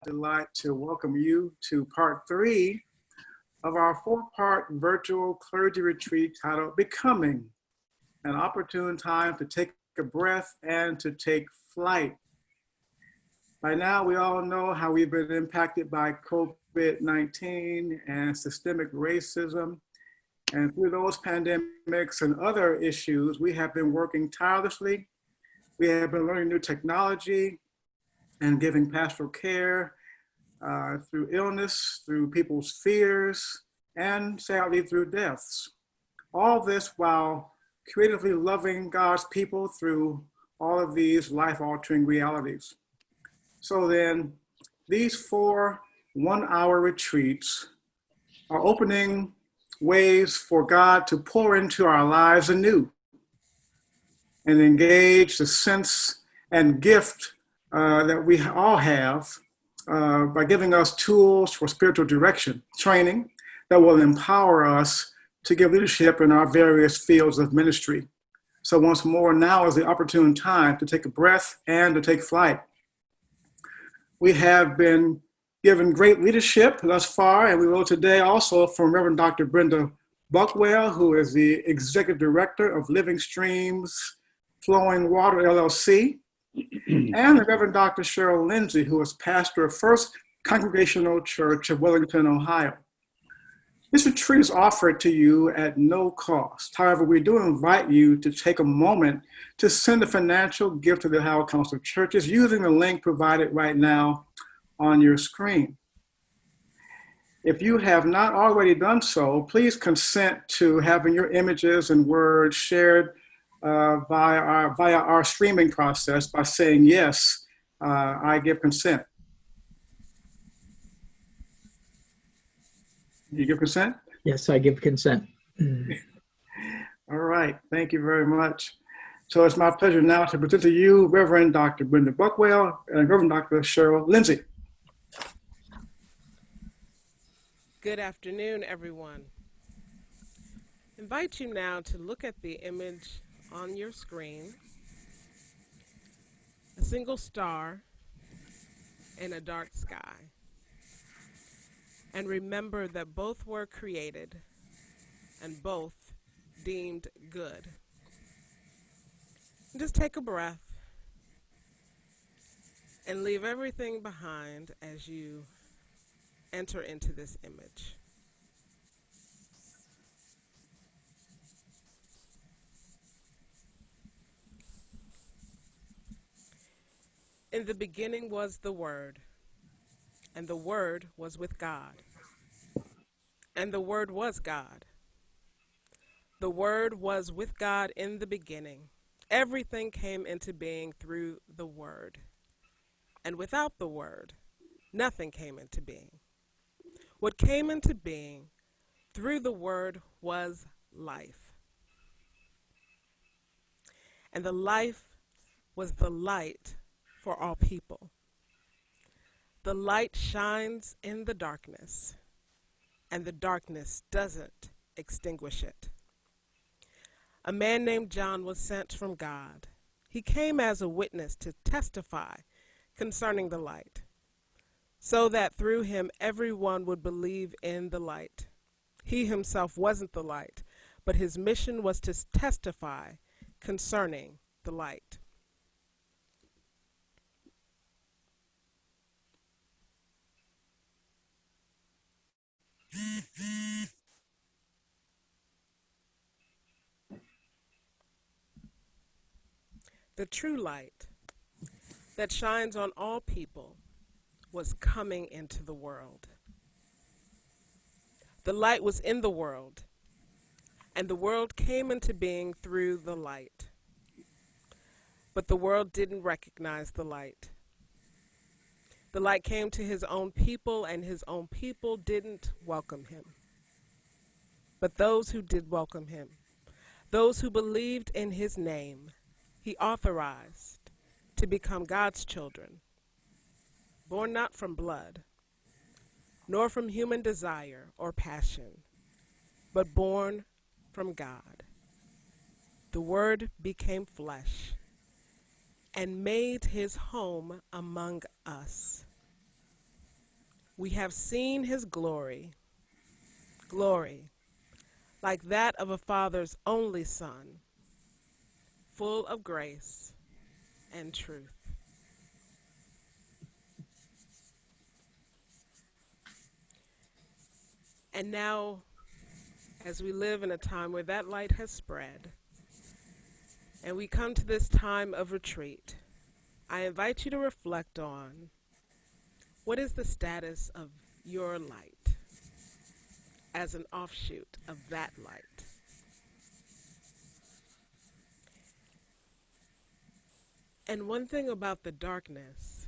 delight to welcome you to part 3 of our 4-part virtual clergy retreat titled Becoming, an opportune time to take a breath and to take flight. By now, we all know how we've been impacted by COVID-19 and systemic racism. And through those pandemics and other issues, we have been working tirelessly. We have been learning new technology and giving pastoral care through illness, through people's fears, and sadly through deaths. All this while creatively loving God's people through all of these life-altering realities. So then, these 4 one-hour retreats are opening ways for God to pour into our lives anew and engage the sense and gift that we all have by giving us tools for spiritual direction, training that will empower us to give leadership in our various fields of ministry. So once more, now is the opportune time to take a breath and to take flight. We have been given great leadership thus far, and we will today also from Reverend Dr. Brenda Buckwell, who is the Executive Director of Living Streams Flowing Water LLC, and the Reverend Dr. Cheryl Lindsay, who is pastor of First Congregational Church of Wellington, Ohio. This retreat is offered to you at no cost. However, we do invite you to take a moment to send a financial gift to the Ohio Council of Churches using the link provided right now on your screen. If you have not already done so, please consent to having your images and words shared via our streaming process by saying, yes, I give consent. You give consent? Yes, I give consent. All right, thank you very much. So it's my pleasure now to present to you Reverend Dr. Brenda Buckwell and Reverend Dr. Cheryl Lindsay. Good afternoon, everyone. I invite you now to look at the image on your screen, a single star in a dark sky. And remember that both were created and both deemed good. Just take a breath and leave everything behind as you enter into this image. In the beginning was the Word, and the Word was with God, and the Word was God. The Word was with God in the beginning. Everything came into being through the Word, and without the Word, nothing came into being. What came into being through the Word was life, and the life was the light for all people. The light shines in the darkness, and the darkness doesn't extinguish it. A man named John was sent from God. He came as a witness to testify concerning the light, so that through him everyone would believe in the light. He himself wasn't the light, but his mission was to testify concerning the light. The true light that shines on all people was coming into the world. The light was in the world, and the world came into being through the light. But the world didn't recognize the light. The light came to his own people, and his own people didn't welcome him. But those who did welcome him, those who believed in his name, he authorized to become God's children, born not from blood, nor from human desire or passion, but born from God. The Word became flesh and made his home among us. We have seen his glory, glory, like that of a Father's only Son, full of grace and truth. And now, as we live in a time where that light has spread, and we come to this time of retreat, I invite you to reflect on what is the status of your light as an offshoot of that light. And one thing about the darkness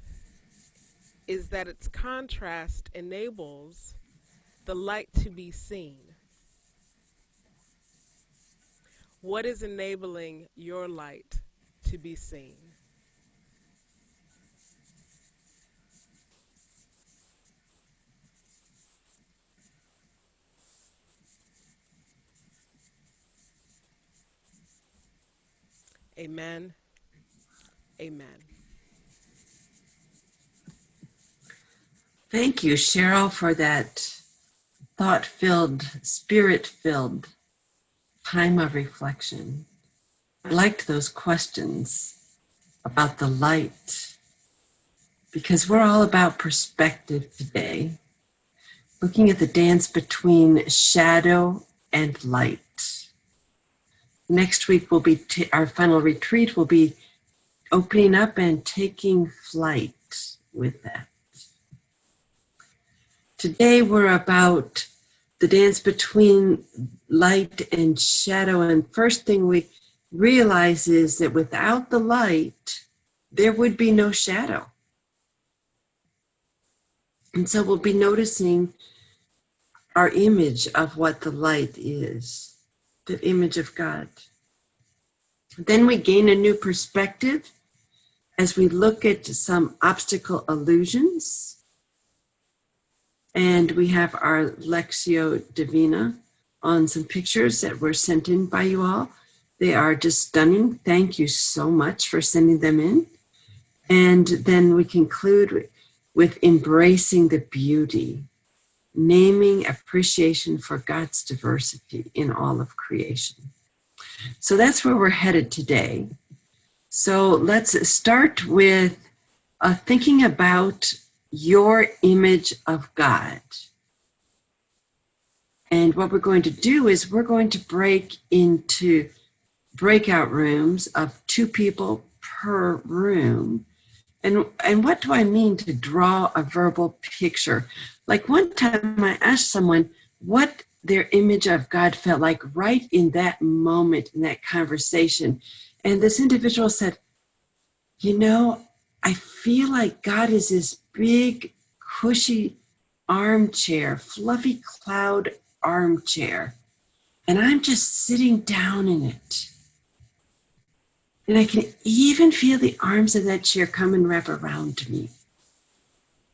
is that its contrast enables the light to be seen. What is enabling your light to be seen? Amen. Amen. Thank you, Cheryl, for that thought-filled, spirit-filled time of reflection. I liked those questions about the light, because we're all about perspective today, looking at the dance between shadow and light. Next week will be our final retreat will be opening up and taking flight with that. Today we're about the dance between light and shadow, and first thing we realize is that without the light, there would be no shadow. And so we'll be noticing our image of what the light is, the image of God. Then we gain a new perspective as we look at some obstacle illusions. And we have our Lectio Divina on some pictures that were sent in by you all. They are just stunning. Thank you so much for sending them in. And then we conclude with embracing the beauty, naming appreciation for God's diversity in all of creation. So that's where we're headed today. So let's start with thinking about your image of God. And what we're going to do is we're going to break into breakout rooms of 2 people per room. And what do I mean to draw a verbal picture? Like one time I asked someone what their image of God felt like right in that moment, in that conversation. And this individual said, you know, I feel like God is this big, cushy armchair, fluffy cloud armchair, and I'm just sitting down in it. And I can even feel the arms of that chair come and wrap around me.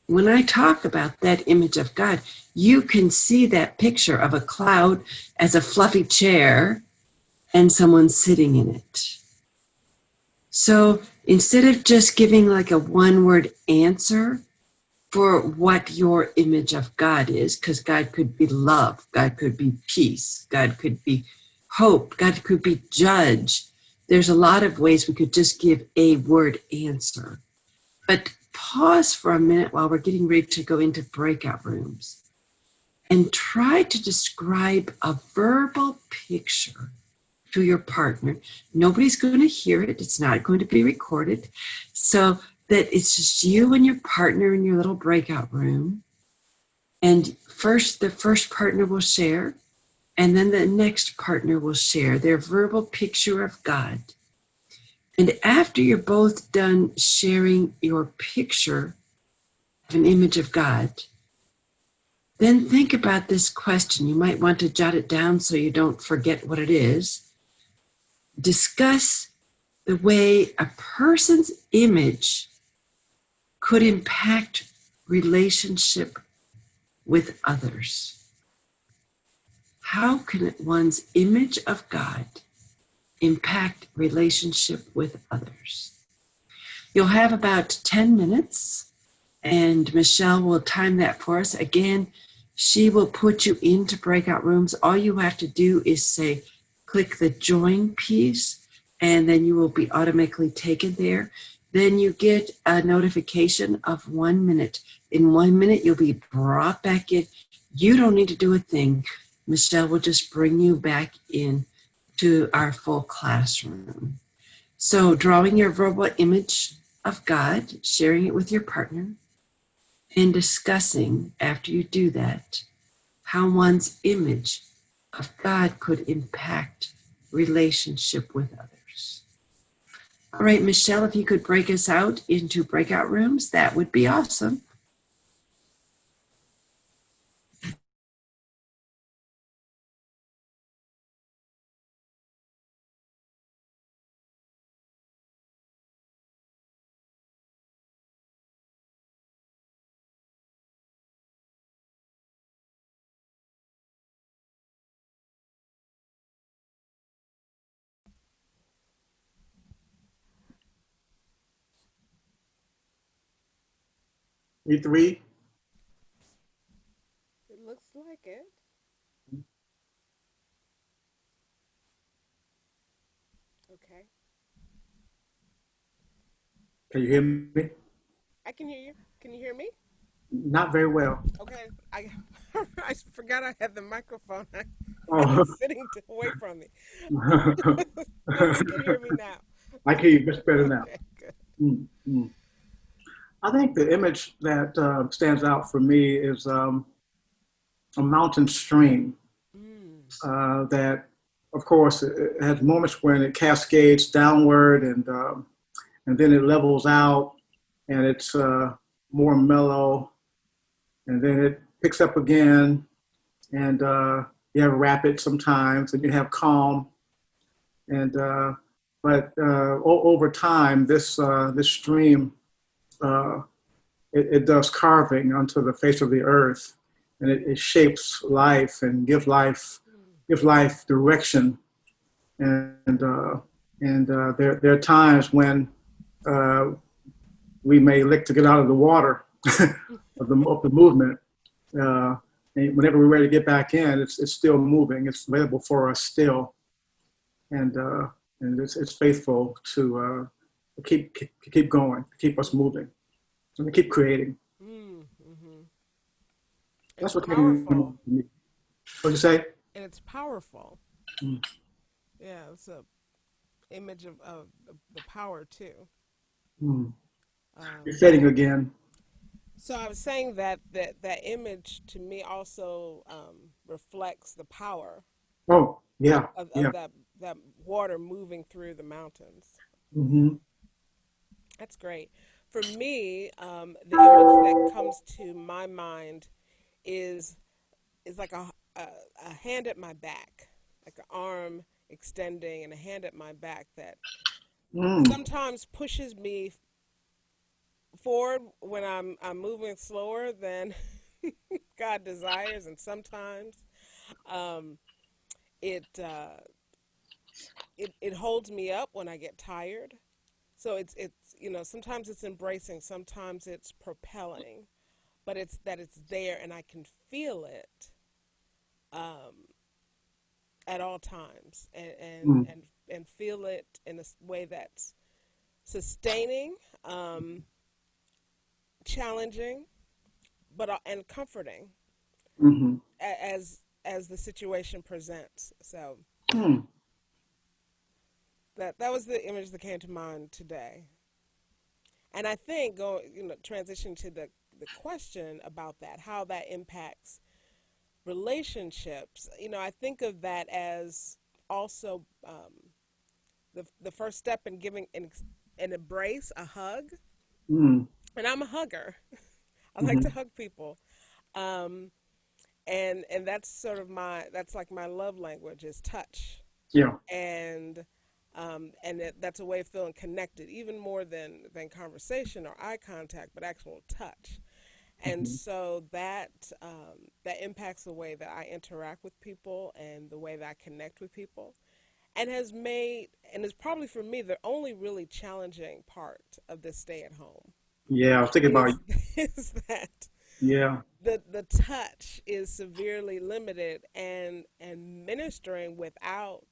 When I talk about that image of God, you can see that picture of a cloud as a fluffy chair and someone sitting in it. So instead of just giving like a one-word answer for what your image of God is, because God could be love, God could be peace, God could be hope, God could be judge. There's a lot of ways we could just give a word answer. But pause for a minute while we're getting ready to go into breakout rooms and try to describe a verbal picture to your partner. Nobody's going to hear it. It's not going to be recorded. So that it's just you and your partner in your little breakout room. And the first partner will share, and then the next partner will share their verbal picture of God. And after you're both done sharing your picture of an image of God, then think about this question. You might want to jot it down so you don't forget what it is. Discuss the way a person's image could impact relationship with others. How can one's image of God impact relationship with others? You'll have about 10 minutes, And Michelle will time that for us. Again, she will put you into breakout rooms. All you have to do is say, click the join piece, and then you will be automatically taken there. Then you get a notification of 1 minute. In 1 minute, you'll be brought back in. You don't need to do a thing. Michelle will just bring you back in to our full classroom. So drawing your verbal image of God, sharing it with your partner, and discussing after you do that how one's image of God could impact relationship with others. All right, Michelle, if you could break us out into breakout rooms, that would be awesome. E3. It looks like it. Okay. Can you hear me? I can hear you. Can you hear me? Not very well. Okay. I I forgot I had the microphone. I Oh. was sitting away from me. Hopefully you can hear me now. I can hear you much better now. Okay, good. Mm. I think the image that stands out for me is a mountain stream Mm. that, of course, it has moments when it cascades downward and then it levels out and it's more mellow, and then it picks up again, and you have rapid sometimes, and you have calm, and but over time, this stream uh, it does carving onto the face of the earth, and it shapes life and gives life direction, and there are times when uh, we may look to get out of the water of the movement. And whenever we're ready to get back in, it's still moving. It's available for us still, and it's faithful to keep going, keep us moving, and keep creating. Mm-hmm. That's It's what came to powerful. me. What'd you say? And it's powerful. Mm. Yeah, it's a image of the power too. Mm. You're Um, fading again. so I was saying that image to me also reflects the power Oh, yeah, of yeah. that water moving through the mountains. Mm-hmm. That's great. For me, the image that comes to my mind is is like a hand at my back, like an arm extending and a hand at my back that Mm. sometimes pushes me forward when I'm moving slower than God desires, and sometimes um, it, it holds me up when I get tired. So it's sometimes it's embracing, sometimes it's propelling, but it's that it's there and I can feel it um, at all times, Mm. and feel it in a way that's sustaining, um, challenging, but and comforting Mm-hmm. as the situation presents. So Mm. that was the image that came to mind today. And I think transition to the question about that, how that impacts relationships. I think of that as also the first step in giving an embrace, a hug. Mm. And I'm a hugger. I like to Mm-hmm. hug people. Um, and that's sort of that's like my love language is touch, Yeah. and that's a way of feeling connected, even more than conversation or eye contact, but actual touch. And Mm-hmm. so that impacts the way that I interact with people and the way that I connect with people, and is probably for me the only really challenging part of this stay at home. Yeah, I was thinking about, is that yeah, the touch is severely limited, and ministering without,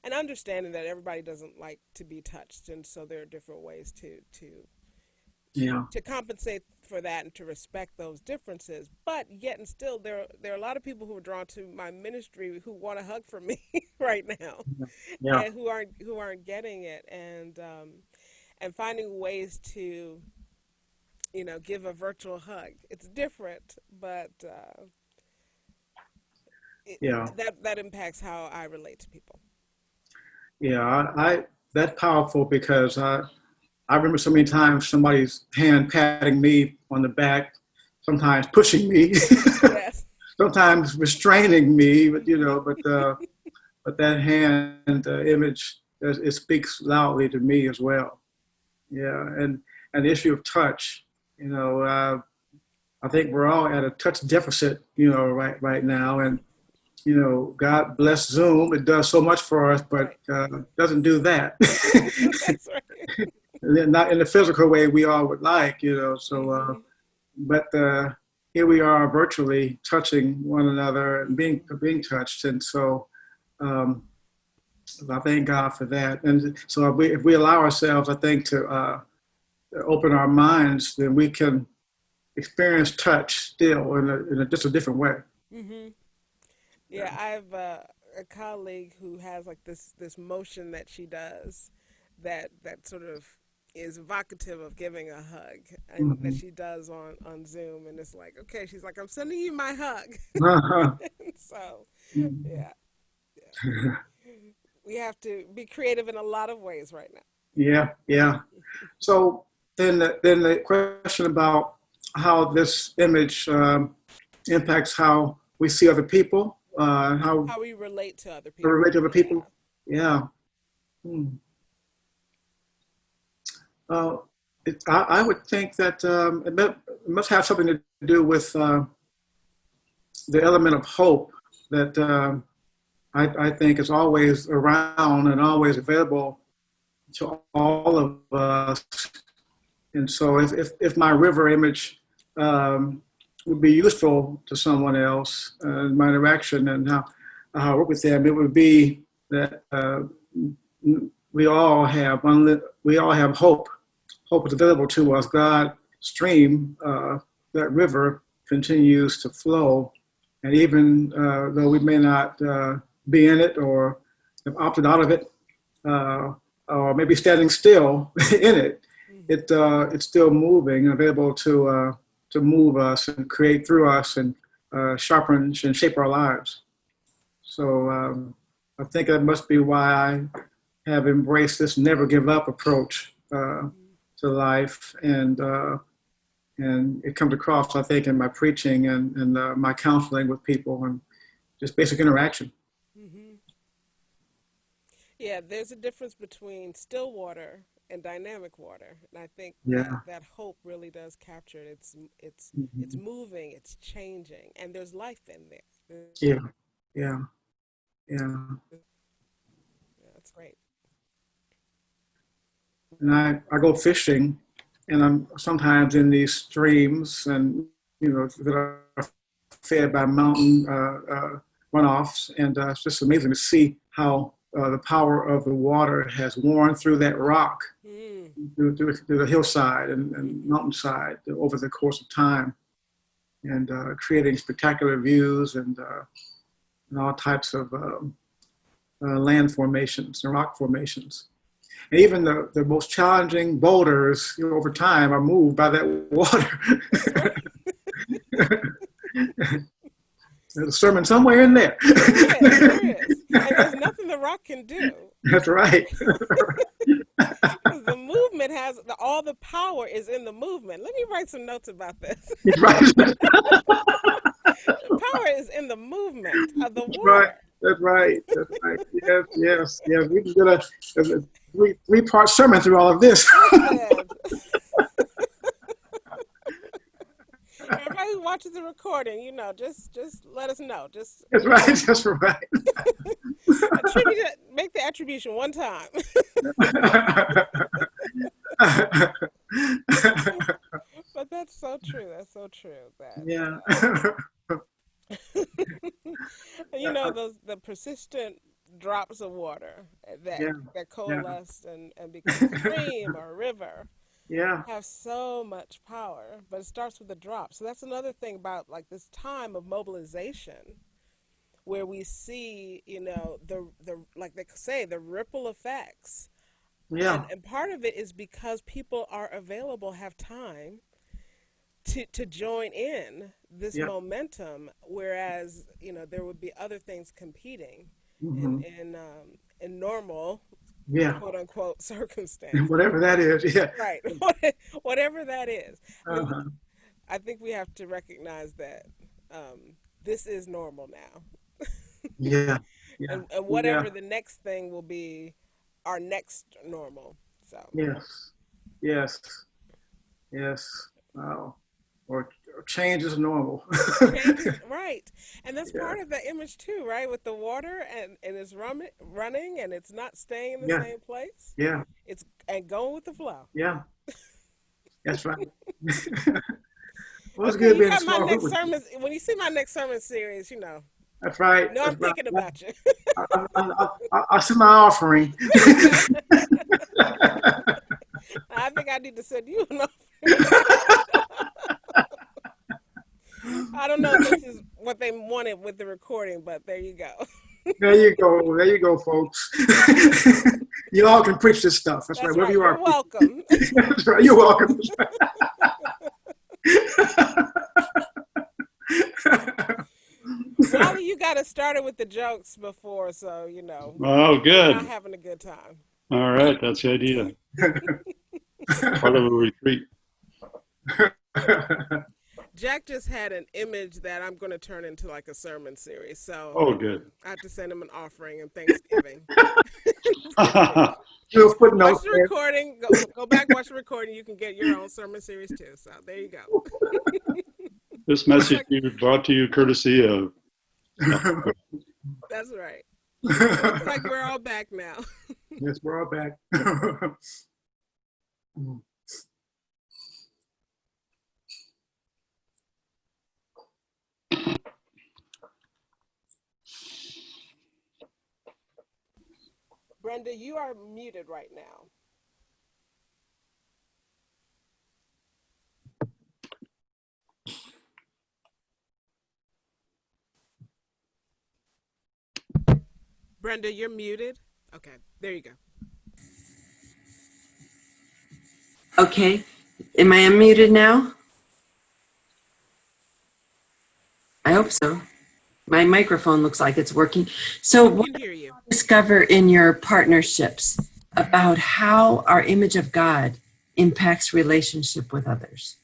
and understanding that everybody doesn't like to be touched, and so there are different ways yeah, to compensate for that and to respect those differences. But yet and still, there are a lot of people who are drawn to my ministry who want a hug from me right now, yeah, and who aren't getting it, and finding ways to give a virtual hug. It's different, but yeah, that impacts how I relate to people. yeah. That's powerful because I remember so many times somebody's hand patting me on the back, sometimes pushing me, Yes. sometimes restraining me, but that hand image, it speaks loudly to me as well. Yeah, and the issue of touch, you know, I think we're all at a touch deficit, right now, and God bless Zoom. It does so much for us, but Right. doesn't do that. That's right. Not in the physical way we all would like, So, Hmm. but here we are virtually touching one another and being touched, and so um, I thank God for that. And so if we allow ourselves, I think, to open our minds, then we can experience touch still in a just a different way. Hmm. Yeah, I have a colleague who has like this motion that she does, that sort of is evocative of giving a hug, and that Mhm. she does on Zoom, and it's like, okay, she's like, I'm sending you my hug. So yeah, yeah, we have to be creative in a lot of ways right now. Yeah, yeah. So then the question about how this image impacts how we see other people, how How we relate to other we relate people. to other Yeah. people. Yeah. Hmm. Uh, I would think that it must have something to do with the element of hope that I think is always around and always available to all of us. And so if my river image would be useful to someone else, my interaction and how I work with them, it would be that we all have hope. Hope is available to us. God stream, that river continues to flow. And even though we may not be in it or have opted out of it, uh, or maybe standing still in it, Hmm. it's still moving, available to move us and create through us and sharpen and shape our lives. So I think that must be why I have embraced this never give up approach Hmm. to life, and it comes across, I think, in my preaching and my counseling with people and just basic interaction. Hmm. Yeah, there's a difference between still water and dynamic water, and I think that Yeah. that hope really does capture it. It's Mhm. moving, it's changing, and there's life in there. Yeah. Yeah. Yeah. Yeah, that's great. And I go fishing, and I'm sometimes in these streams, and that are fed by mountain runoffs, and it's just amazing to see how the power of the water has worn through that rock, Mm. through the hillside and Hmm. mountainside over the course of time, and creating spectacular views and all types of land formations and rock formations. And even the most challenging boulders, over time, are moved by that water. That's right. There's a sermon somewhere in there. There is, there is, and there's nothing the rock can do. That's right. Because the movement all the power is in the movement. Let me write some notes about this. That's right. The power is in the movement of the That's right. water. That's right. That's right. Yes, yes, yes. We can get a three-part sermon through all of this. Listen, everybody who watches the recording, just let us know. Just That's right. That's right. make the attribution one time. That's so true. That's so true. That Yeah. you know, those the persistent drops of water that Yeah. that Yeah. coalesce and become a stream or a river Yeah. have so much power, but it starts with a drop. So that's another thing about like this time of mobilization where we see, you know, the like they say, the ripple effects. Yeah. And part of it is because people are available, have time to join in this Yeah. momentum, whereas, you know, there would be other things competing Hmm. in normal Yeah. quote unquote circumstances. Whatever that is. Yeah. Right. Whatever that is. I mean, Uh-huh. I think we have to recognize that this is normal now. Yeah. Yeah. And Yeah. whatever the next thing will be, our next normal. So, Yes. Yes. Yes. Wow. Or change is normal. changes, right. And that's Yeah. part of the image too, right? With the water and it's running and it's not staying in the Yeah. same place. Yeah. It's and going with the flow. Yeah. That's right. Well, it's Okay, good you being in a got my small group next with you. sermon. When you see my next sermon series, you That's right. know That's I'm right. thinking about you. I'll send my offering. I think I need to send you an offering. I don't know if this is what they wanted with the recording, but there you go. There you go. There you go, folks. You all can preach this stuff. That's right. That's Wherever right. you You're are. welcome. That's right. You're welcome. Wally, you got us started with the jokes before, so you know Oh, we're now good. having a good time. All right, that's the idea. Part of a retreat. Jack just had an image that I'm going to turn into like a sermon series, so Oh, good. I have to send him an offering and Thanksgiving. Do a footnote Watch the there. recording. Go back, watch the recording. You can get your own sermon series too. So there you go. This message is brought to you courtesy of. That's right. Looks like we're all back now. Yes, we're all back. Brenda, you are muted right now. Brenda, you're muted. Okay, there you go. Okay. Am I unmuted now? I hope so. My microphone looks like it's working. So We what can do hear you you. discover in your partnerships about how our image of God impacts relationship with others?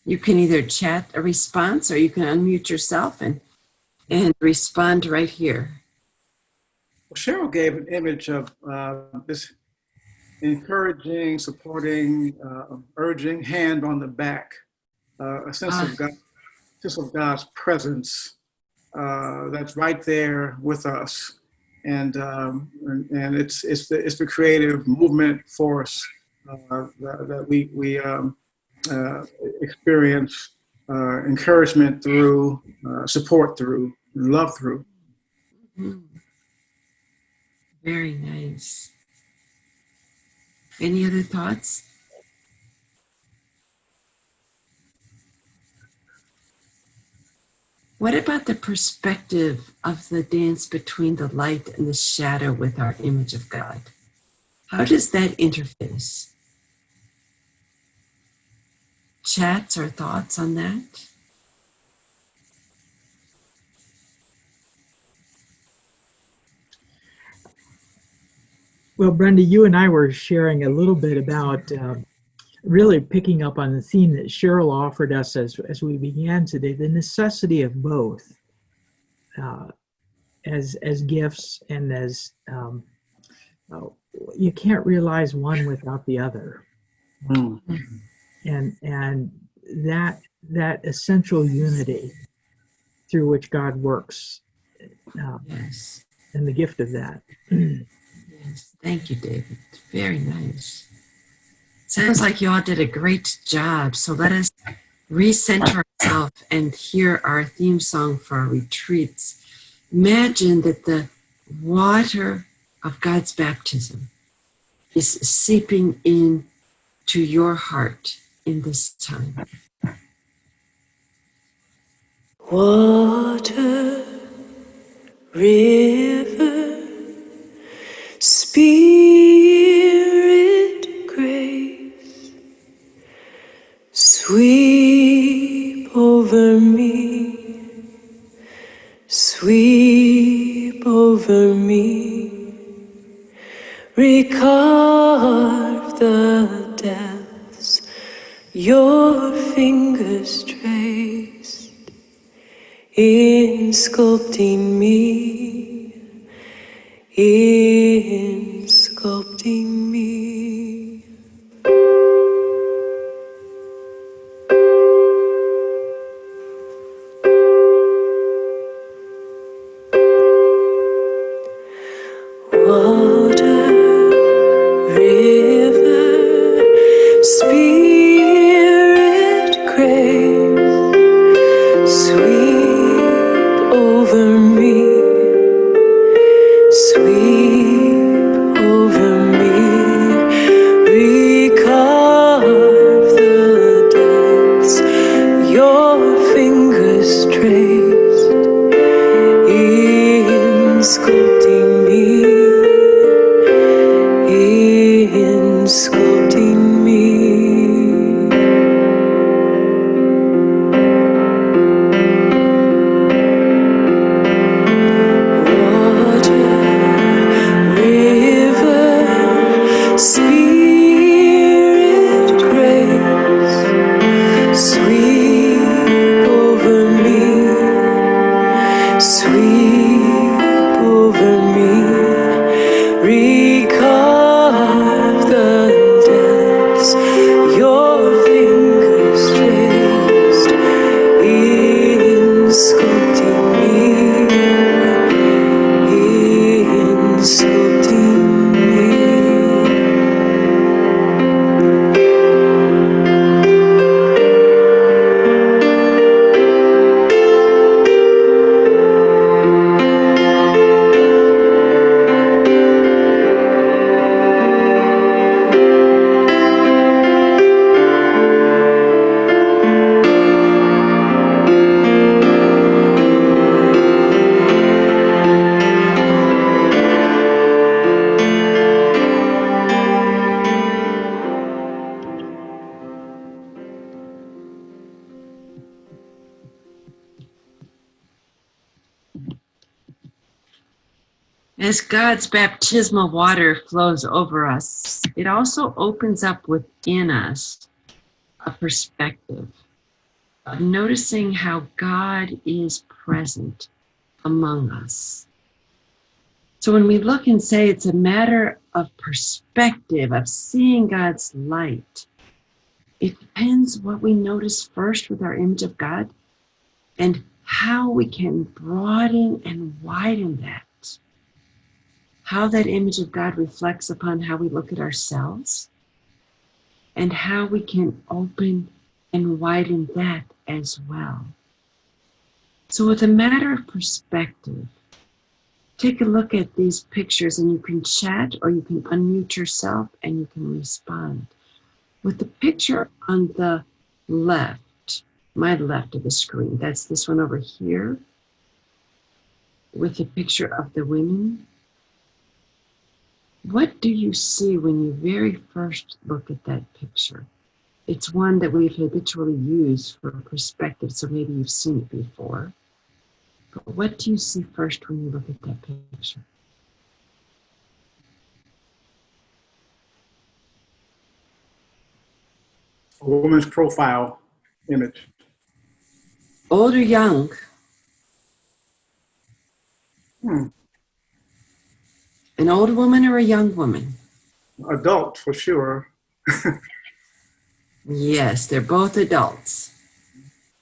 You can either chat a response or you can unmute yourself and respond right here. Well, Cheryl gave an image of this encouraging, supporting, urging hand on the back, a sense of God's presence that's right there with us, and it's the creative movement force that we experience encouragement through, support through, love through. Mhm. Very nice. Any other thoughts? What about the perspective of the dance between the light and the shadow with our image of God? How does that interface? Chats or thoughts on that? Well, Brenda, you and I were sharing a little bit about really picking up on the theme that Cheryl offered us as we began today, the necessity of both as gifts and as you can't realize one without the other. Mm. And that essential unity through which God works. Yes. and the gift of that. Yes. Thank you, David. Very nice. Sounds like you all did a great job. So let us recenter ourselves and hear our theme song for our retreats. Imagine that the water of God's baptism is seeping in to your heart in this time. Water, river, spirit, grace, sweep over me, sweep over me, recarve the depths your fingers traced in sculpting me, in sculpting me. Water, river, spirit, grace, sweep over me, sweep over me, recarve the depths your fingers traced in sculpting me, in sculpting me. Water, river, spirit, grace, sweep over me, sweep over me, recarve the depths your fingers traced in sculpting me, in sculpting me. As God's baptismal water flows over us, it also opens up within us a perspective of noticing how God is present among us. So when we look and say it's a matter of perspective, of seeing God's light, it depends what we notice first with our image of God and how we can broaden and widen that. How that image of God reflects upon how we look at ourselves, and how we can open and widen that as well. So with a matter of perspective, take a look at these pictures and you can chat or you can unmute yourself and you can respond. With the picture on the left, my left of the screen, that's this one over here, with the picture of the women. What do you see when you very first look at that picture? It's one that we've habitually used for perspective, so maybe you've seen it before. But what do you see first when you look at that picture? A woman's profile image. Old or young? An old woman or a young woman? Adult, for sure. Yes, they're both adults.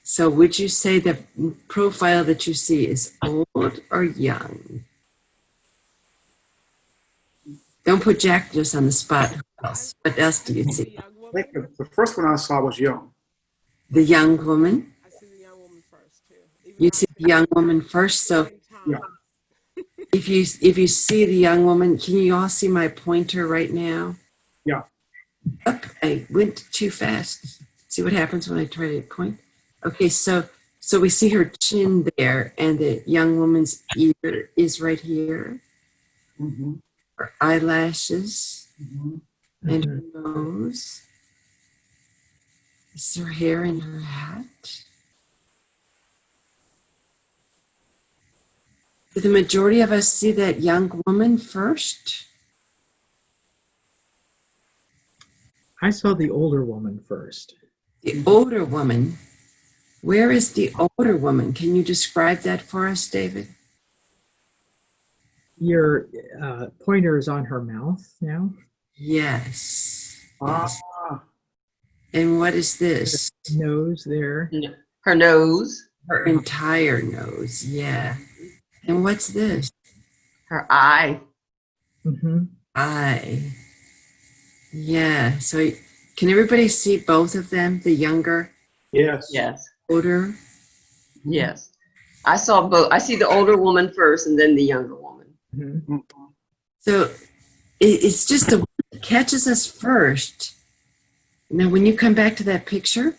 So would you say the profile that you see is old or young? Don't put Jack just on the spot. What else do you The see? young I think woman. the first one I saw was young. The young woman. I see the young woman first too. Even You though I see the young woman first. So same time. Yeah. if you see the young woman, can you all see my pointer right now? Yeah. Up. I went too fast. See what happens when I try to point? Okay, so we see her chin there, and the young woman's ear is right here. Mm-hmm. Her eyelashes Mm-hmm. and her nose. This is her hair and her hat. Did the majority of us see that young woman first? I saw the older woman first. The older woman. Where is the older woman? Can you describe that for us, David? Your pointer is on her mouth now. Yes. Ah, And what is this? Nose there. Her nose, Her entire nose. Yeah. And what's this? her eye. Mm-hmm. Eye. Yeah. So can everybody see both of them? The younger, yes. Yes, older? yes. I saw both. I see the older woman first and then the younger woman. Mm-hmm. Mm-hmm. So it's just the one that catches us first. Now, when you come back to that picture,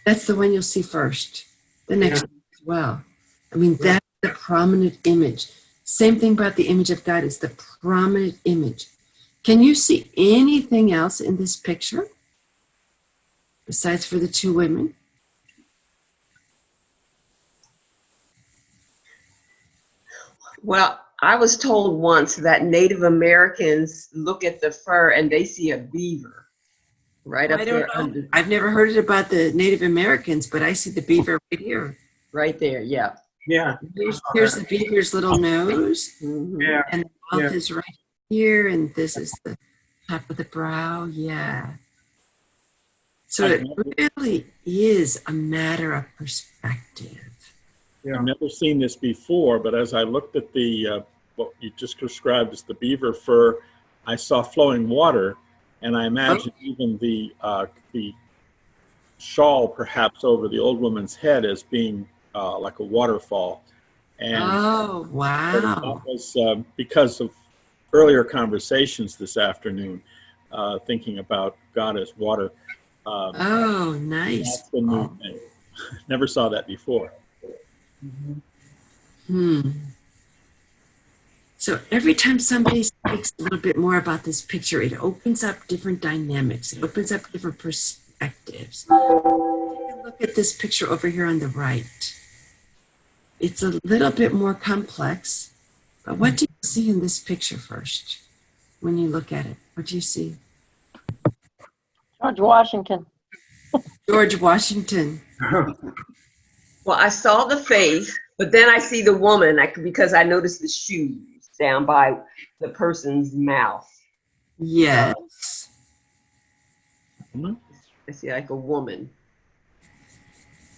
that's the one you'll see first. The next one as well. I mean, that's the prominent image. Same thing about the image of God is the prominent image. Can you see anything else in this picture besides for the two women? Well, I was told once that Native Americans look at the fur and they see a beaver right up I there, don't know. I've never heard it about the Native Americans, but I see the beaver right here. right there. Yeah. Yeah. Here's the beaver's little nose, Mhm. Yeah. and the mouth Yeah. is right here, and this is the top of the brow. Yeah. So it really is a matter of perspective. Yeah. I've never seen this before, but as I looked at the what you just described as the beaver fur, I saw flowing water, and I imagined even the shawl perhaps over the old woman's head as being like a waterfall. And Oh, that wow. was because of earlier conversations this afternoon, thinking about God as water. Oh, nice. That's the new thing. Never saw that before. Hmm. So every time somebody speaks a little bit more about this picture, it opens up different dynamics. It opens up different perspectives. Take a look at this picture over here on the right. It's a little bit more complex, but what do you see in this picture first? When you look at it, what do you see? George Washington. George Washington. Well, I saw the face, but then I see the woman because I noticed the shoes down by the person's mouth. Yes. I see like a woman.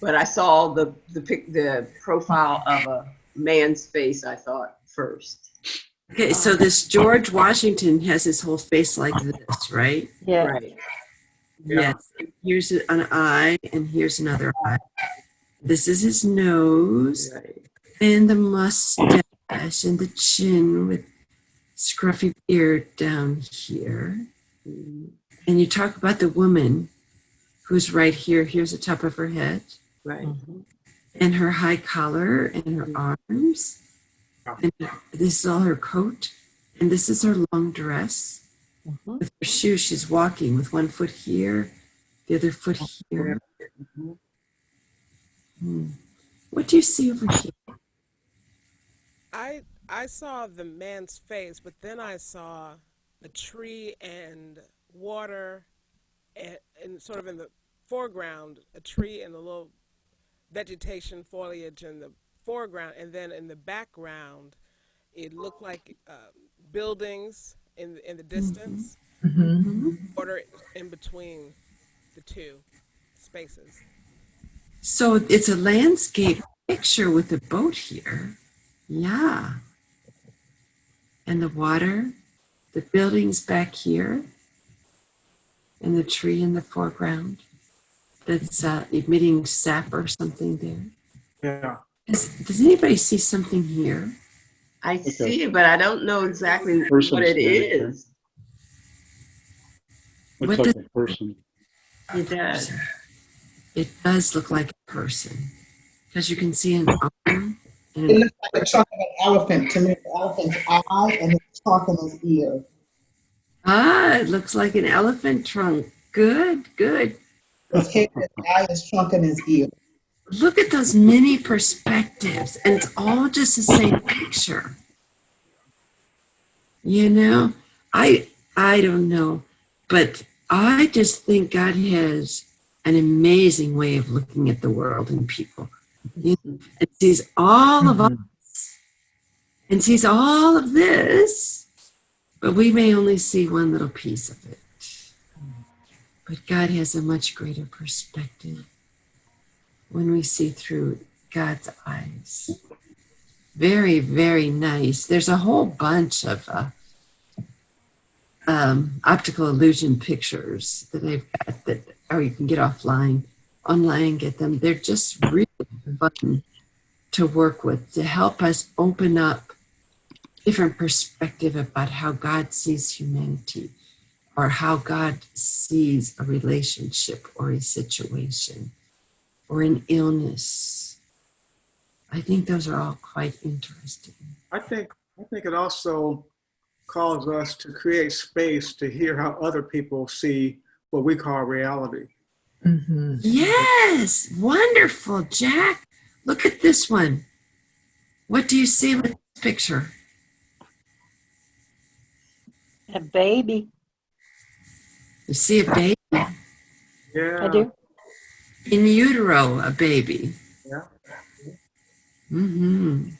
But I saw the profile of a man's face, I thought, first. Okay, so this George Washington has his whole face like this, right? Yeah. Right. Yes. Here's an eye, and here's another eye. This is his nose, Right. and the mustache, and the chin with scruffy beard down here. And you talk about the woman who's right here. Here's the top of her head, Right. and her high collar, and her arms. And this is all her coat, and this is her long dress. With her shoes, she's walking with one foot here, the other foot here. What do you see over here? I saw the man's face, but then I saw a tree and water, and sort of in the foreground, a tree and a little vegetation foliage in the foreground, and then in the background, it looked like buildings in the distance, water in between the two spaces. So it's a landscape picture with a boat here. Yeah. And the water, The building's back here, and the tree in the foreground that's emitting sap or something there. Yeah. Does anybody see something here? I see it, but I don't know exactly what it is. What Looks does like a person. It does. It does look like a person, because you can see an arm. And It looks like a trunk of an elephant to me. The elephant's eye and his trunk and his ear. it looks like an elephant trunk. Good, good. His head, his eye, his trunk, and his ear. Look at those many perspectives, and it's all just the same picture. You know, I don't know, but I just think God has an amazing way of looking at the world and people. You know, and sees all of us and sees all of this, but we may only see one little piece of it. But God has a much greater perspective when we see through God's eyes. Very, very nice. There's a whole bunch of optical illusion pictures that I've got that, or you can get online and get them. They're just really fun to work with, to help us open up different perspective about how God sees humanity, or how God sees a relationship or a situation or an illness. I think those are all quite interesting. I think it also calls us to create space to hear how other people see what we call reality. Mm-hmm. Yes, wonderful, Jack. Look at this one. What do you see with this picture? A baby. You see a baby? Yeah. I do. In utero, a baby. Yeah. Mm-hmm.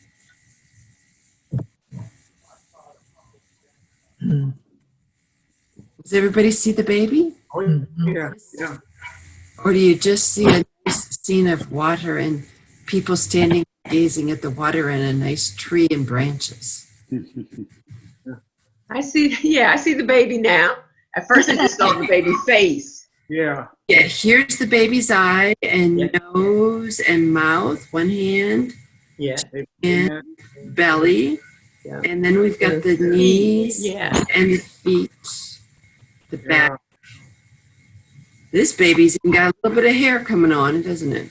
Does everybody see the baby? Oh, yeah. Yeah. Or do you just see a nice scene of water and people standing gazing at the water and a nice tree and branches? I see the baby now. At first I just saw the baby face. Yeah. Yeah, here's the baby's eye and nose and mouth, one hand, Yeah. and belly. Yeah. And then we've got the knees and the feet, the back. This baby's even got a little bit of hair coming on, doesn't it?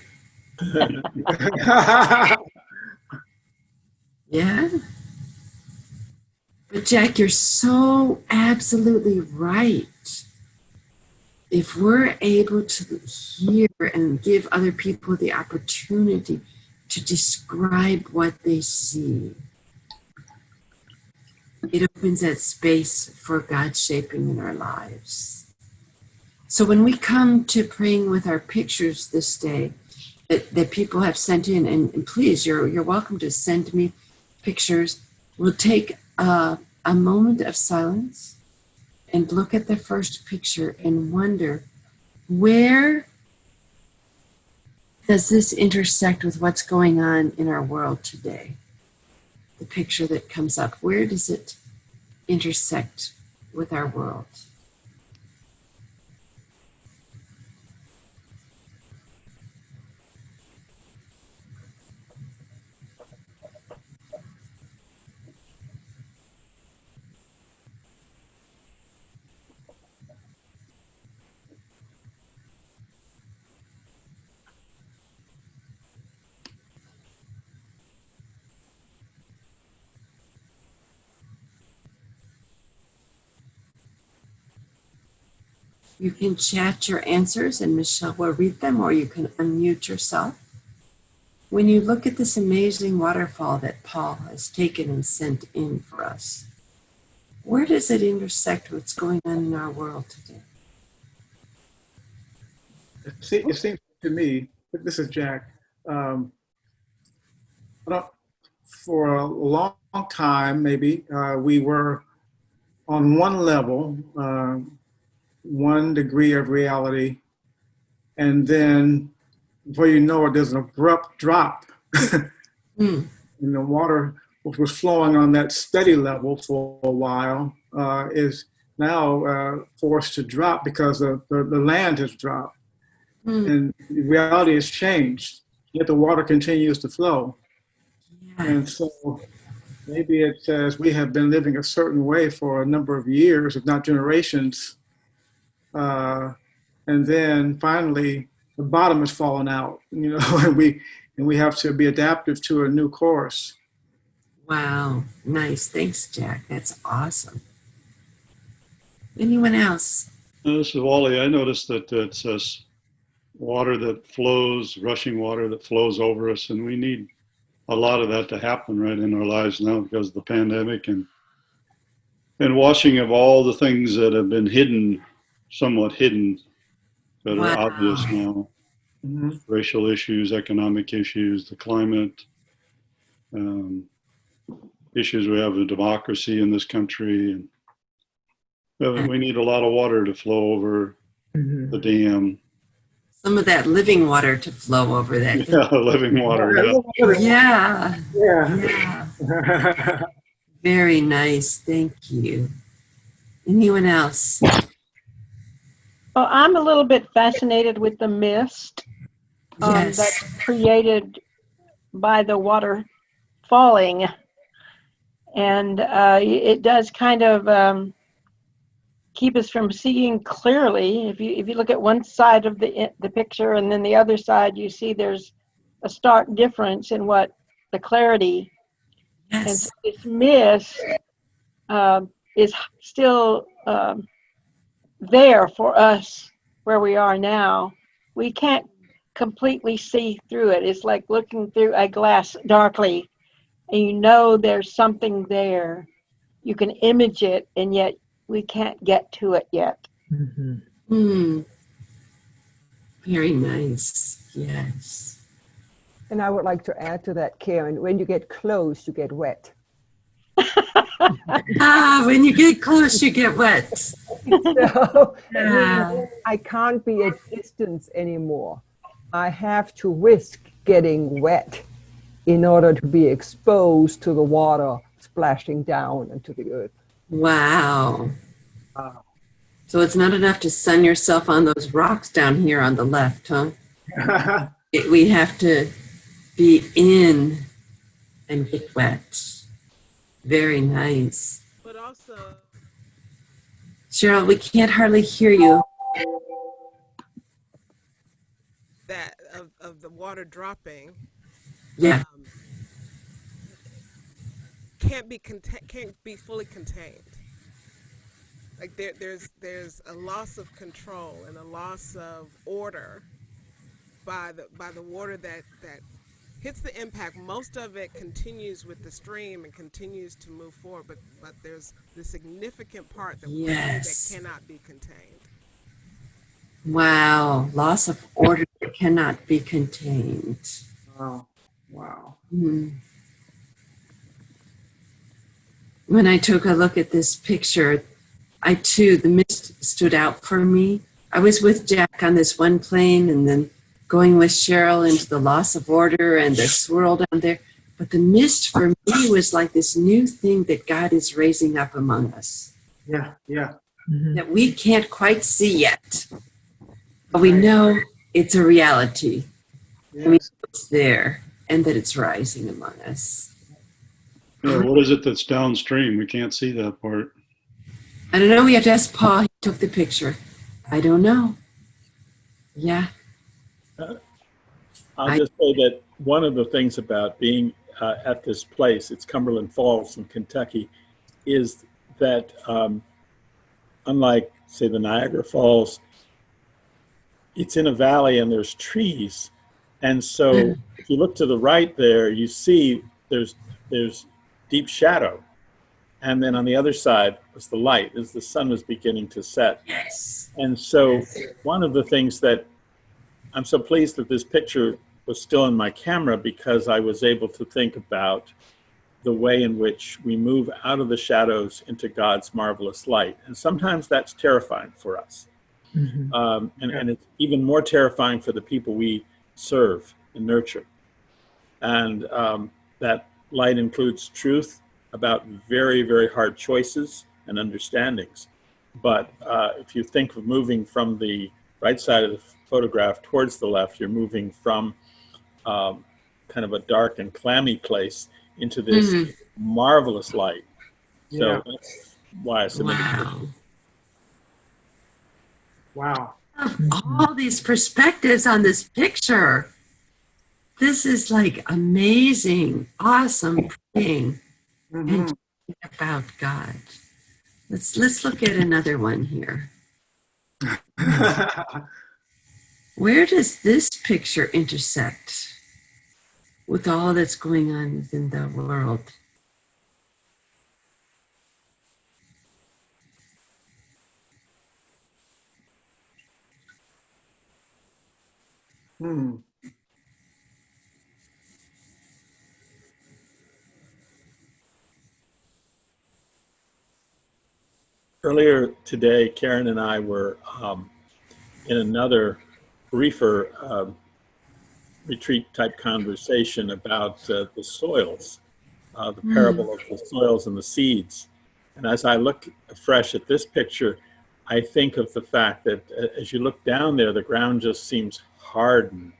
Yeah. But Jack, you're so absolutely right. If we're able to hear and give other people the opportunity to describe what they see, it opens that space for God shaping in our lives. So when we come to praying with our pictures this day that people have sent in, and please, you're welcome to send me pictures. We'll take a moment of silence and look at the first picture and wonder, where does this intersect with what's going on in our world today? The picture that comes up, where does it intersect with our world? You can chat your answers and Michelle will read them, or you can unmute yourself. When you look at this amazing waterfall that Paul has taken and sent in for us, where does it intersect with what's going on in our world today? It seems to me, this is Jack, for a long time, maybe, we were on one level, one degree of reality, and then before you know it, there's an abrupt drop in the which was flowing on that steady level for a while, is now forced to drop because the land has dropped. And the reality has changed, yet the water continues to flow. Yeah. And so maybe it says we have been living a certain way for a number of years, if not generations. And then finally, the bottom has fallen out, and we have to be adaptive to a new course. Wow. Nice. Thanks, Jack. That's awesome. Anyone else? This is Wally. I noticed that it says water that flows, rushing water that flows over us, and we need a lot of that to happen right in our lives now because of the pandemic and washing of all the things that have been hidden, somewhat hidden, that are obvious now. Mm-hmm. Racial issues, economic issues, the climate, issues we have with democracy in this country. And we need a lot of water to flow over the dam. Some of that living water to flow over that. Yeah, living water. Yeah. Yeah. Yeah. Very nice. Thank you. Anyone else? Well, I'm a little bit fascinated with the mist Yes. that's created by the water falling. And it does kind of keep us from seeing clearly. If you look at one side of the picture and then the other side, you see there's a stark difference in what the clarity. Yes. And so this mist is still there for us where we are now. We can't completely see through it. It's like looking through a glass darkly, and you know there's something there. You can image it, and yet we can't get to it yet. Very nice. Yes. And I would like to add to that, Karen, when you get close, you get wet. When you get close, you get wet. So, I can't be at distance anymore. I have to risk getting wet in order to be exposed to the water splashing down into the earth. Wow. So it's not enough to sun yourself on those rocks down here on the left, huh? We have to be in and get wet. Very nice. But also, Cheryl, we can't hardly hear you. that of the water dropping, Yeah. can't be fully contained. Like there's a loss of control and a loss of order by the water that hits the impact. Most of it continues with the stream and continues to move forward, but there's the significant part that Yes. that cannot be contained. Wow. Loss of order that cannot be contained. Wow. When I took a look at this picture, the mist stood out for me. I was with Jack on this one plane and then going with Cheryl into the loss of order and the swirl down there. But the mist for me was like this new thing that God is raising up among us. Yeah. That we can't quite see yet. But we know it's a reality. Yes. We know it's there and that it's rising among us. Yeah, what is it that's downstream? We can't see that part. I don't know. We have to ask Paul. He took the picture. I don't know. Yeah. I'll just say that one of the things about being at this place, it's Cumberland Falls in Kentucky, is that unlike, say, the Niagara Falls, it's in a valley and there's trees. And so if you look to the right there, you see there's deep shadow. And then on the other side was the light as the sun was beginning to set. Yes. And so one of the things that I'm so pleased that this picture was still in my camera, because I was able to think about the way in which we move out of the shadows into God's marvelous light. And sometimes that's terrifying for us. And it's even more terrifying for the people we serve and nurture. And that light includes truth about very, very hard choices and understandings. But if you think of moving from the right side of the photograph towards the left, you're moving from kind of a dark and clammy place into this marvelous light. So that's why I submitted. Wow. All these perspectives on this picture. This is like amazing, awesome praying and thinking about God. Let's look at another one here. Where does this picture intersect with all that's going on within the world? Earlier today, Karen and I were in another briefer retreat type conversation about the soils, the parable of the soils and the seeds. And as I look afresh at this picture, I think of the fact that as you look down there, the ground just seems hardened,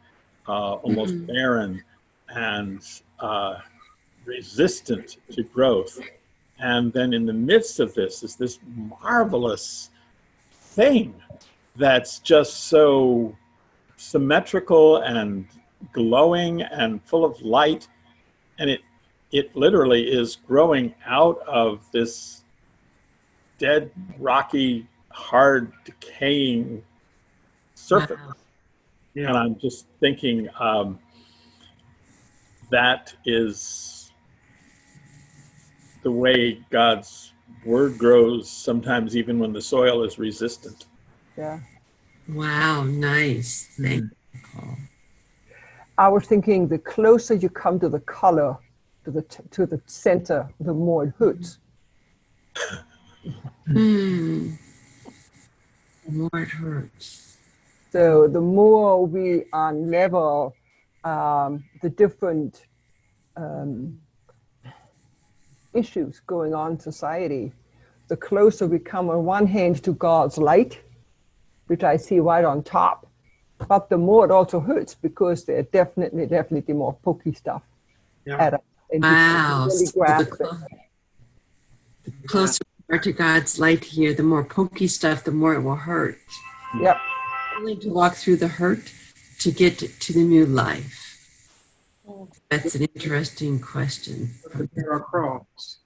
almost barren, and resistant to growth. And then in the midst of this is this marvelous thing that's just so symmetrical and glowing and full of light. And it literally is growing out of this dead, rocky, hard, decaying surface. Wow. Yeah. And I'm just thinking that is the way God's word grows, sometimes even when the soil is resistant. Yeah. Wow, nice. Thank you, Paul. I was thinking the closer you come to the color, to the center, the more it hurts. The more it hurts. So the more we unlevel the different issues going on in society, the closer we come on one hand to God's light, which I see right on top, but the more it also hurts because there are definitely more pokey stuff at us. And Wow. really So grasp the closer we are to God's light here, the more pokey stuff, the more it will hurt. Yep. Willing to walk through the hurt to get to the new life. That's an interesting question. Bear our cross.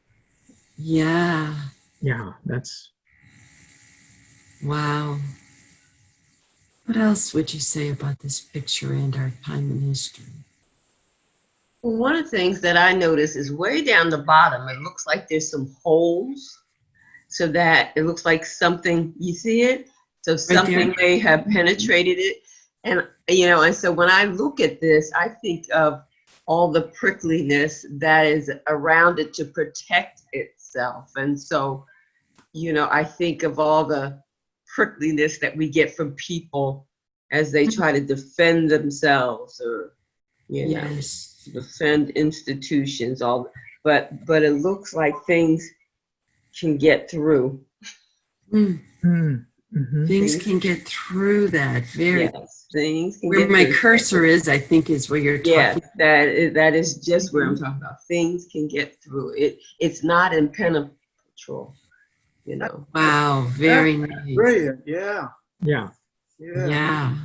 Yeah. Yeah, that's Wow. What else would you say about this picture and our time in history? Well, one of the things that I notice is way down the bottom, it looks like there's some holes, so that it looks like something, you see it? So something may have penetrated it. And, and so when I look at this, I think of all the prickliness that is around it to protect itself. And so, I think of all the prickliness that we get from people as they try to defend themselves or, defend institutions. But it looks like things can get through. Things can get through that. Things can where get my through. Cursor is, I think, is where you're talking. That is just where I'm talking about. Things can get through it. It's not impenetrable, Wow, very nice. Brilliant. Yeah. yeah. Yeah.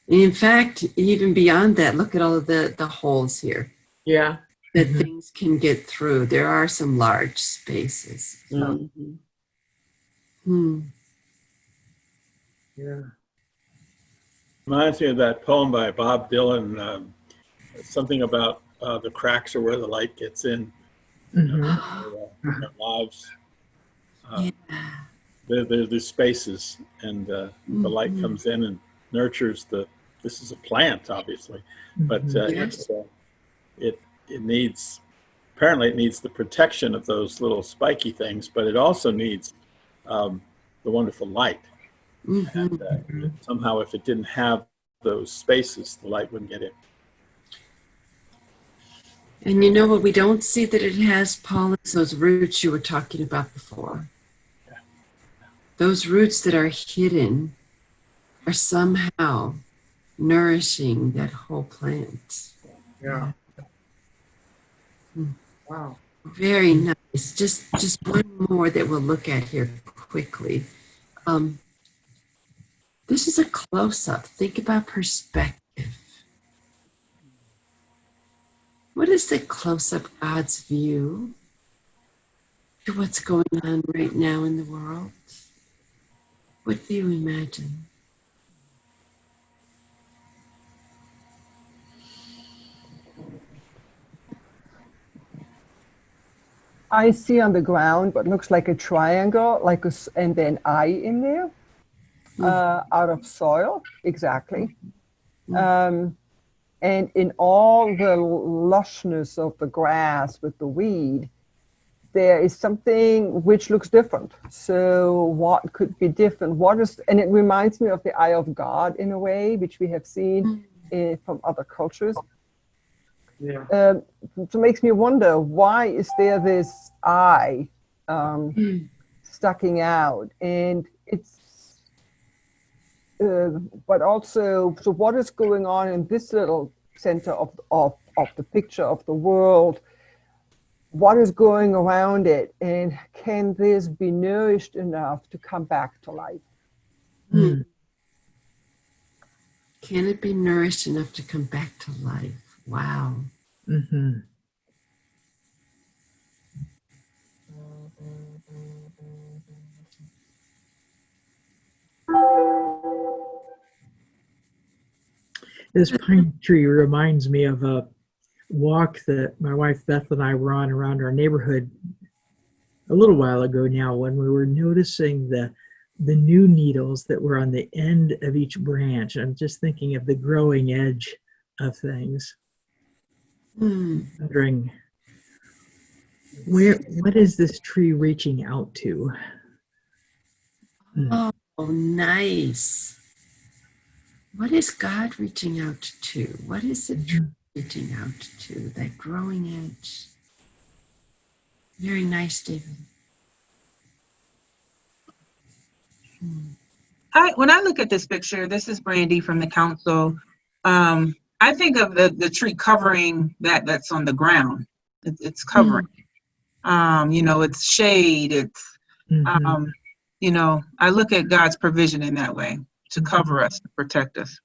In fact, even beyond that, look at all of the holes here. Yeah. That things can get through. There are some large spaces. Yeah. Reminds me of that poem by Bob Dylan, something about the cracks are where the light gets in our lives. There's spaces, and the light comes in and nurtures this is a plant, obviously, but it needs, apparently it needs the protection of those little spiky things, but it also needs the wonderful light. And somehow if it didn't have those spaces, the light wouldn't get in. And you know what we don't see that it has, Paul, is those roots you were talking about before. Those roots that are hidden are somehow nourishing that whole plant. Yeah. Wow. Very nice. Just one more that we'll look at here quickly. This is a close-up. Think about perspective. What is the close-up God's view to what's going on right now in the world? What do you imagine? I see on the ground what looks like a triangle, and then eye in there, out of soil, exactly. And in all the lushness of the grass with the weed, there is something which looks different. So what could be different? And it reminds me of the eye of God in a way, which we have seen from other cultures. Yeah. So it makes me wonder, why is there this eye sticking out? And it's, but also, so what is going on in this little center of the picture of the world? What is going around it? And can this be nourished enough to come back to life? Can it be nourished enough to come back to life? Wow. Mm-hmm. This pine tree reminds me of a walk that my wife Beth and I were on around our neighborhood a little while ago now, when we were noticing the new needles that were on the end of each branch. I'm just thinking of the growing edge of things. Wondering, what is this tree reaching out to? Oh, nice. What is God reaching out to? What is the tree reaching out to? That growing edge. Very nice, David. When I look at this picture, this is Brandy from the council. I think of the tree covering that's on the ground. It's covering. It's shade. It's I look at God's provision in that way, to cover us, to protect us.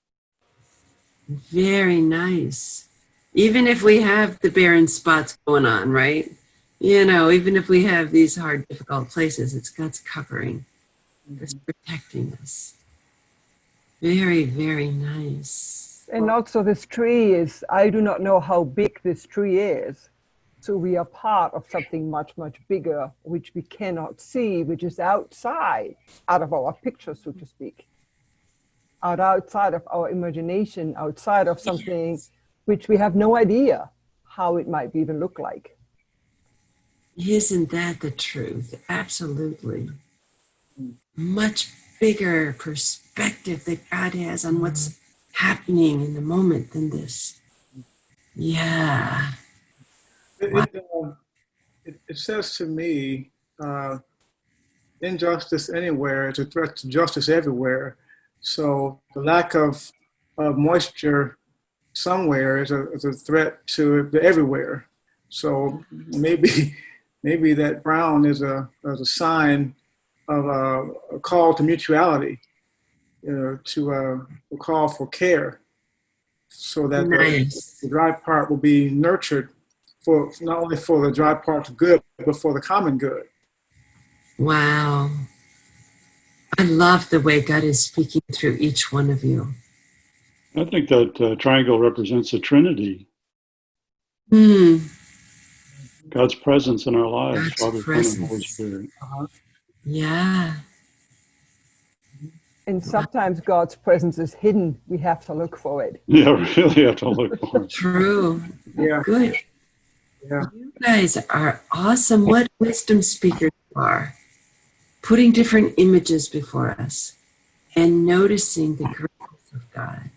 Very nice. Even if we have the barren spots going on, right? Even if we have these hard, difficult places, it's God's covering. It's protecting us. Very, very nice. And also this tree is, I do not know how big this tree is. So we are part of something much, much bigger, which we cannot see, which is outside, out of our picture, so to speak. Outside of our imagination, outside of something which we have no idea how it might even look like. Isn't that the truth? Absolutely. Much bigger perspective that God has on what's happening in the moment than this. Yeah. It says to me, injustice anywhere is a threat to justice everywhere. So the lack of moisture somewhere is a threat to everywhere. So maybe that brown is a sign of a call to mutuality, to a call for care, so that the dry part will be nurtured for not only for the dry part's good, but for the common good. Wow. I love the way God is speaking through each one of you. I think that triangle represents the Trinity. God's presence in our lives, Father, Son, and Holy Spirit. Yeah. And sometimes God's presence is hidden. We have to look for it. Yeah, really have to look for it. True. Yeah. Good. Yeah. You guys are awesome. What wisdom speakers you are. Putting different images before us and noticing the greatness of God.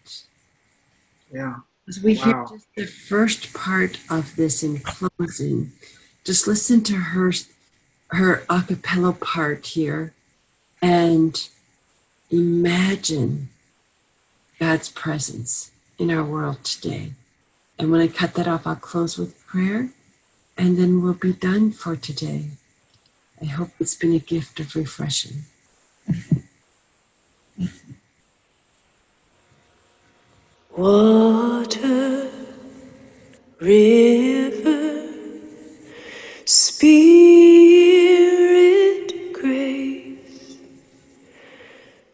Yeah. As we hear Wow. just the first part of this in closing, just listen to her a cappella part here and imagine God's presence in our world today. And when I cut that off, I'll close with prayer and then we'll be done for today. I hope it's been a gift of refreshing. Water, river, spirit grace,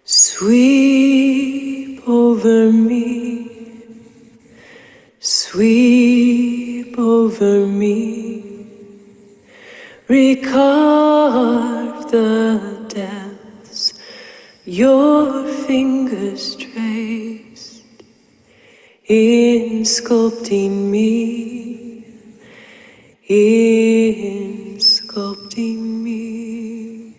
sweep over me, sweep over me, recarve the depths your fingers trace in sculpting me, in sculpting me.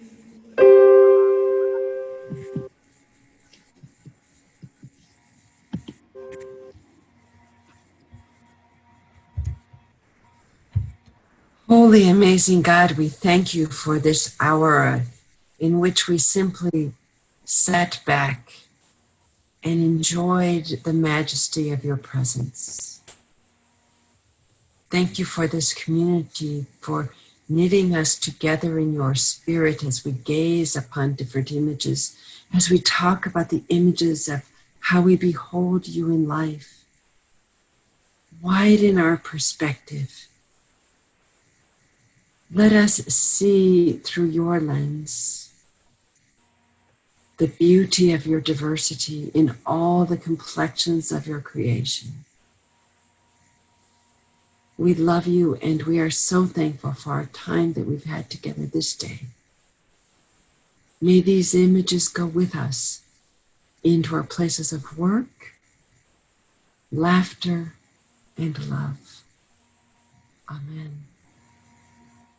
Holy, amazing God, we thank you for this hour in which we simply sat back and enjoyed the majesty of your presence. Thank you for this community, for knitting us together in your spirit as we gaze upon different images, as we talk about the images of how we behold you in life. Widen our perspective. Let us see through your lens the beauty of your diversity in all the complexions of your creation. We love you and we are so thankful for our time that we've had together this day. May these images go with us into our places of work, laughter, and love. Amen.